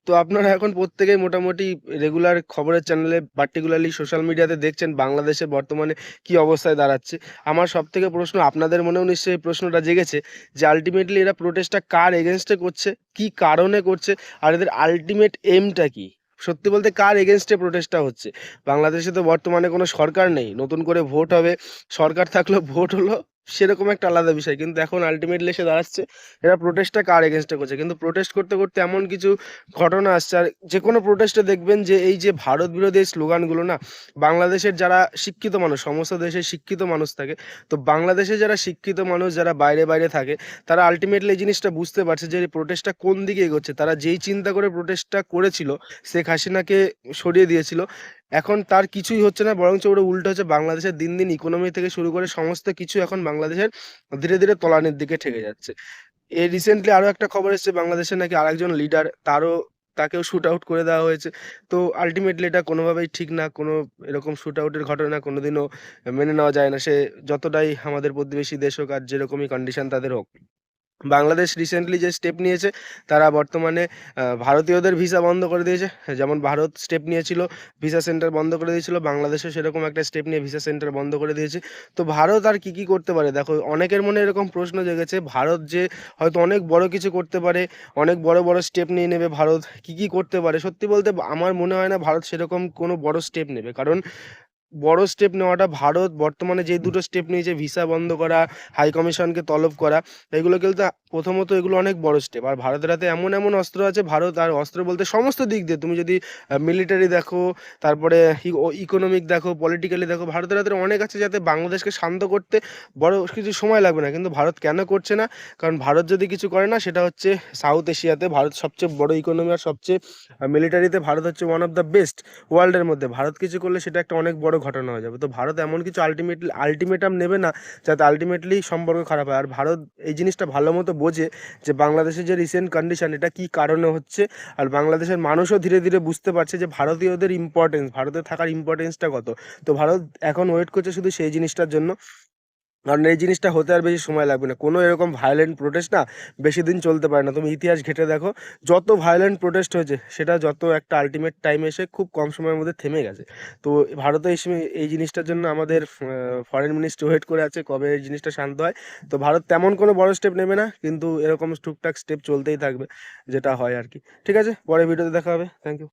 তো আপনারা এখন প্রত্যেকেই মোটামুটি রেগুলার খবরের চ্যানেলে পার্টিকুলারলি সোশ্যাল মিডিয়াতে দেখছেন বাংলাদেশে বর্তমানে কি অবস্থায় দাঁড়াচ্ছে। আমার সবথেকে প্রশ্ন আপনাদের মনেও নিশ্চয়ই এই প্রশ্নটা জেগেছে যে আল্টিমেটলি এরা প্রোটেস্টটা কার এগেইনস্টে করছে? কি কারণে করছে? আর এদের আল্টিমেট এইমটা কি? সত্যি বলতে কার এগেইনস্টে প্রোটেস্টটা হচ্ছে? বাংলাদেশে তো বর্তমানে কোনো সরকার নেই। নতুন করে ভোট হবে। সরকার থাকলেও ভোট হলো সেরকম একটা আলাদা বিষয়। কিন্তু এখন আল্টিমেটলি এসে দাঁড়াচ্ছে এরা প্রোটেস্টটা কার এগেইনস্টে করছে? কিন্তু প্রোটেস্ট করতে, করতে এমন কিছু ঘটনা আসছে। আর যেকোনো প্রোটেস্টে দেখবেন যে এই যে ভারত বিরোধী এই স্লোগানগুলো না, বাংলাদেশের যারা শিক্ষিত মানুষ, সমস্ত দেশে শিক্ষিত মানুষ থাকে, তো বাংলাদেশে যারা শিক্ষিত মানুষ যারা বাইরে বাইরে থাকে তারা আলটিমেটলি এই জিনিসটা বুঝতে পারছে যে এই প্রোটেস্টটা কোন দিকে এগোচ্ছে। তারা যেই চিন্তা করে প্রোটেস্টটা করেছিল, শেখ হাসিনাকে সরিয়ে দিয়েছিল, এখন তার কিছুই হচ্ছে না, বরঞ্চ ওটা উল্টো হচ্ছে। বাংলাদেশের দিন দিন ইকোনমি থেকে শুরু করে সমস্ত কিছু এখন বাংলাদেশের ধীরে ধীরে তলানির দিকে ঠেকে যাচ্ছে। এই রিসেন্টলি আরো একটা খবর এসেছে বাংলাদেশের নাকি আরেকজন লিডার তাকেও শুট আউট করে দেওয়া হয়েছে। তো আলটিমেটলি এটা কোনোভাবেই ঠিক না। কোনো এরকম শুট আউটের ঘটনা কোনোদিনও মেনে নেওয়া যায় না। সে যতটাই আমাদের প্রতিবেশী দেশ হোক আর যেরকমই কন্ডিশন তাদের হোক। বাংলাদেশ রিসেন্টলি যে স্টেপ নিয়েছে, তারা বর্তমানে ভারতীয়দের ভিসা বন্ধ করে দিয়েছে। যেমন ভারত স্টেপ নিয়েছিল ভিসা সেন্টার বন্ধ করে দিয়েছিল, বাংলাদেশও সেরকম একটা স্টেপ নিয়ে ভিসা সেন্টার বন্ধ করে দিয়েছে। তো ভারত আর কি কি করতে পারে? দেখো, অনেকের মনে এরকম প্রশ্ন জেগেছে ভারত যে হয়তো অনেক বড় কিছু করতে পারে, অনেক বড় বড় স্টেপ নিয়ে নেবে। ভারত কি কি করতে পারে? সত্যি বলতে আমার মনে হয় না ভারত সেরকম কোনো বড় স্টেপ নেবে। কারণ বড় স্টেপ নেওয়াটা, ভারত বর্তমানে যে দুটো স্টেপ নিয়েছে, ভিসা বন্ধ করা, হাই কমিশনকে তলব করা, এগুলো কিন্তু প্রথমত এগুলো অনেক বড় স্টেপ। আর ভারতের হাতে এমন এমন অস্ত্র আছে, ভারত আর অস্ত্র বলতে সমস্ত দিক দিয়ে তুমি যদি মিলিটারি দেখো, তারপরে ইকোনমিক দেখো, পলিটিক্যালি দেখো, ভারতের হাতে অনেক আছে যাতে বাংলাদেশকে শান্ত করতে বড় কিছু সময় লাগবে না। কিন্তু ভারত কেন করছে না? কারণ ভারত যদি কিছু করে না, সেটা হচ্ছে সাউথ এশিয়াতে ভারত সবচেয়ে বড় ইকোনমি আর সবচেয়ে মিলিটারিতে ভারত হচ্ছে ওয়ান অফ দ্য বেস্ট ওয়ার্ল্ডের মধ্যে। ভারত কিছু করলে সেটা একটা অনেক বড় ঘটনা হয়ে যাবে। তো ভারত এমন কিছু আলটিমেটাম নেবে না যাতে আলটিমেটলি সম্পর্ক খারাপ হয়। আর ভারত এই জিনিসটা ভালো মতো বোঝে যে বাংলাদেশের যে রিসেন্ট কন্ডিশন এটা কি কারণে হচ্ছে। আর বাংলাদেশের মানুষও ধীরে ধীরে বুঝতে পারছে যে ভারতীয়দের ইম্পর্টেন্স, ভারতে থাকার ইম্পর্টেন্সটা কত। তো ভারত এখন ওয়েট করছে শুধু সেই জিনিসটার জন্য। কারণ এই জিনিসটা হতে আর বেশি সময় লাগবে না। কোনো এরকম ভায়োলেন্ট প্রোটেস্ট না বেশি দিন চলতে পারে না। তুমি ইতিহাস ঘেঁটে দেখো, যত ভায়োলেন্ট প্রোটেস্ট হয়েছে সেটা যত একটা আল্টিমেট টাইম এসে খুব কম সময়ের মধ্যে থেমে গেছে। তো ভারতে এই জিনিসটার জন্য আমাদের ফরেন মিনিস্ট্রি ওয়েট করে আছে কবে এই জিনিসটা শান্ত হয়। তো ভারত তেমন কোনো বড় স্টেপ নেবে না, কিন্তু এরকম টুকটাক স্টেপ চলতেই থাকবে, যেটা হয় আর কি। ঠিক আছে, পরে ভিডিওতে দেখা হবে। Thank you.